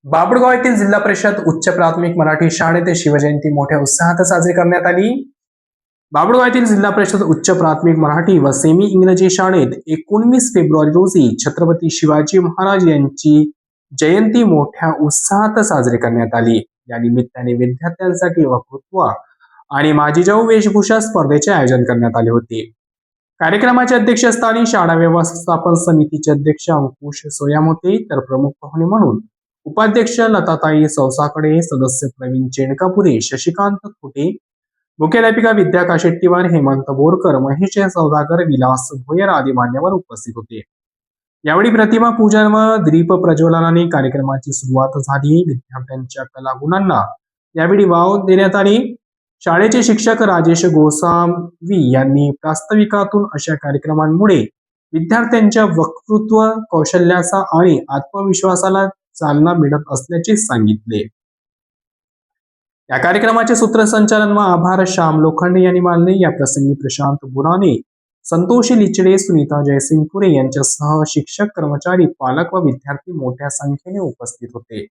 बाभुळगाव येथील जिल्हा परिषद उच्च प्राथमिक मराठी शाळेत शिवजयंती मोठ्या उत्साहात साजरी करण्यात आली। बाभुळगाव येथील जिल्हा परिषद उच्च प्राथमिक मराठी व सेमी इंग्रजी शाळेत 19 फेब्रुवारी रोजी छत्रपती शिवाजी महाराज यांची जयंती मोठ्या उत्साहात साजरी करण्यात आली। या निमित्ताने विद्यार्थ्यांसाठी वक्तृत्व आणि माझी जाऊ वेशभूषा स्पर्धेचे आयोजन करण्यात आले होते। कार्यक्रमाच्या अध्यक्षस्थानी शाळा व्यवस्थापन समितीचे अध्यक्ष अंकुश सोयाम होते, तर प्रमुख पाहुणे म्हणून उपाध्यक्ष लताताई सौसाकडे, सदस्य प्रवीण चेंडकापुरे, शशिकांत खोटे, मुख्याध्यापिका विद्या काशेट्टीवार, हेमंत बोरकर, महेश सौदागर, विलास भोयर आदी मान्यवर उपस्थित होते। यावेळी प्रतिमा पूजन व दीप प्रज्वलनाने कार्यक्रमाची सुरुवात झाली। विद्यार्थ्यांच्या कलागुणांना यावेळी वाव देण्यात आली। शाळेचे शिक्षक राजेश गोसावी यांनी प्रास्ताविकातून अशा कार्यक्रमांमुळे विद्यार्थ्यांच्या वक्तृत्व कौशल्याचा आणि आत्मविश्वासाला चालना मिळत असल्याचे सांगितले। या कार्यक्रमाचे सूत्रसंचालन व आभार श्याम लोखंडे यांनी मानले। या प्रसंगी प्रशांत बुराने, संतोष लिचडे, सुनीता जयसिंगपुरे यांच्यासह शिक्षक, कर्मचारी, पालक व विद्यार्थी मोठ्या संख्येने उपस्थित होते।